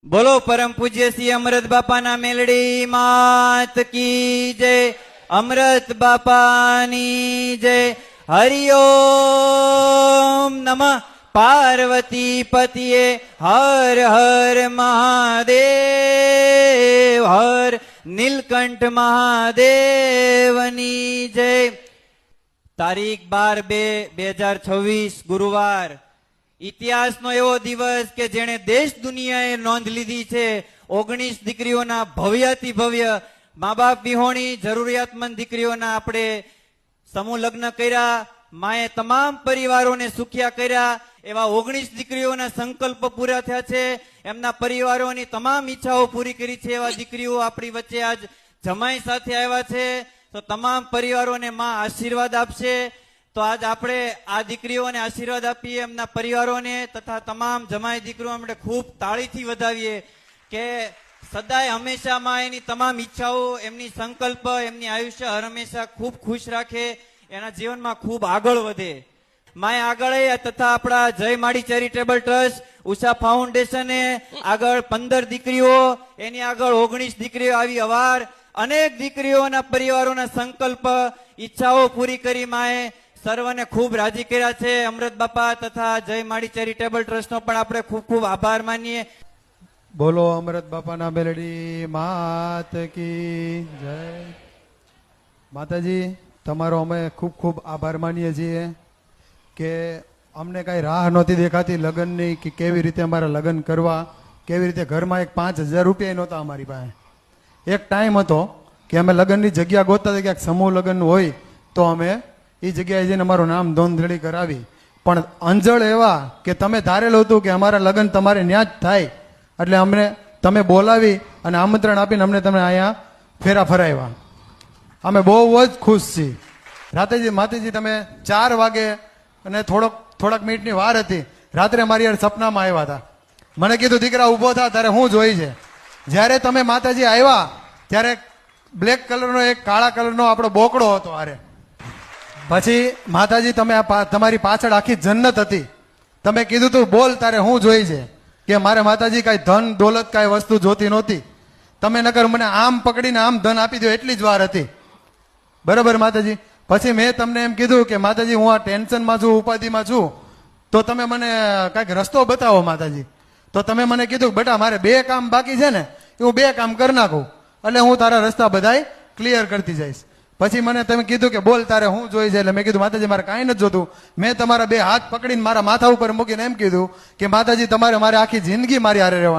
બોલો પરમ પૂજ્ય શ્રી અમૃત બાપાના મેલડી માત કી જય, અમૃત બાપાની જય. હરિઓમ નમઃ પાર્વતી પતિએ હર હર મહાદેવ, હર નીલકંઠ મહાદેવની જય. તારીખ 12/2/2026 ગુરુવાર. ઇતિહાસનો એવો દિવસ કે જેણે દેશ દુનિયાએ નોંધ લીધી છે. 19 દીકરીઓના ભવ્યાતિ ભવ્ય મા બાપ વિહોણી જરૂરિયાતમંદ દીકરીઓના આપણે સમૂહ લગ્ન કર્યા. માએ તમામ પરિવારોને સુખિયા કર્યા. એવા 19 દીકરીઓના સંકલ્પ પૂરા થયા છે. એમના પરિવારોની તમામ ઈચ્છાઓ પૂરી કરી છે. એવા દીકરીઓ આપણી વચ્ચે આજ જમાઈ સાથે આવ્યા છે. તો તમામ પરિવારોને માં આશીર્વાદ આપશે. તો આજ આપણે આ દીકરીઓને આશીર્વાદ આપીએ, એમના પરિવારોને તથા તમામ જમાઈ દીકરીઓ આપણે ખૂબ તાળીથી વધાવીએ કે સદાય હંમેશા માં એની તમામ ઈચ્છાઓ, એમની સંકલ્પ, એમની આયુષ્ય હર હંમેશા ખૂબ ખુશ રાખે, એના જીવનમાં ખૂબ આગળ વધે. માએ આગળ તથા આપણા જય માડી ચેરિટેબલ ટ્રસ્ટ, ઉષા ફાઉન્ડેશને આગળ 15 દીકરીઓ, એની આગળ 19 દીકરીઓ આવી અવાર અનેક દીકરીઓના પરિવારોના સંકલ્પ, ઈચ્છાઓ પૂરી કરી માએ સર્વને ખૂબ રાજી કર્યા છે. અમૃત બાપા તથા જય માડી ચેરિટેબલ ટ્રસ્ટનો પણ આપણે ખૂબ ખૂબ આભાર માનીએ. બોલો અમૃત બાપાના મેલડી માત કી જય. માતાજી, તમારો અમે ખૂબ ખૂબ આભાર માનીએ છીએ કે અમને કાંઈ રાહ નહોતી દેખાતી લગ્નની, કે કેવી રીતે અમારા લગ્ન કરવા, કેવી રીતે ઘરમાં એક 5,000 રૂપિયા નહોતા અમારી પાસે. એક ટાઈમ હતો કે અમે લગ્નની જગ્યા ગોતતા હતા, ક્યાંક સમૂહ લગ્ન હોય તો અમે એ જગ્યાએ જઈને અમારું નામ નોંધણી કરાવી. પણ અંજળ એવા કે તમે ધારેલું હતું કે અમારા લગ્ન તમારે ન્યા જ થાય, એટલે અમને તમે બોલાવી અને આમંત્રણ આપીને અમને તમે અહીંયા ફેરા ફરાવ્યા. અમે બહુ જ ખુશ છીએ. રાતેજી માતાજી તમે 4 વાગે અને થોડાક મિનિટની વાર હતી, રાત્રે મારી યાર સપનામાં આવ્યા હતા. મને કીધું દીકરા ઉભો થા, તારે શું જોઈ છે. જ્યારે તમે માતાજી આવ્યા ત્યારે બ્લેક કલરનો એક કાળા કલરનો આપણો બોકડો હતો આરે. પછી માતાજી તમે તમારી પાછળ આખી જન્નત હતી. તમે કીધું તું બોલ તારે શું જોઈ છે, કે મારે માતાજી કાંઈ ધન દોલત કાંઈ વસ્તુ જોતી નહોતી. તમે નકર મને આમ પકડીને આમ ધન આપી દો એટલી જ વાર હતી. બરાબર માતાજી. પછી મેં તમને એમ કીધું કે માતાજી હું આ ટેન્શનમાં છું, ઉપાધિમાં છું, તો તમે મને કાંઈક રસ્તો બતાવો માતાજી. તો તમે મને કીધું બેટા મારે 2 કામ બાકી છે ને, એ હું 2 કામ કરી નાખું એટલે હું તારા રસ્તા બધાય ક્લિયર કરતી જઈશ. પછી મને તમે કીધું કે બોલ તારે શું જોઈ છે. એટલે મેં કીધું માતાજી મારે કાંઈ નથી જોતું. મેં તમારા 2 હાથ પકડીને મારા માથા ઉપર મૂકીને એમ કીધું કે માતાજી તમારે મારે આખી જિંદગી મારી હારે રહેવાનું.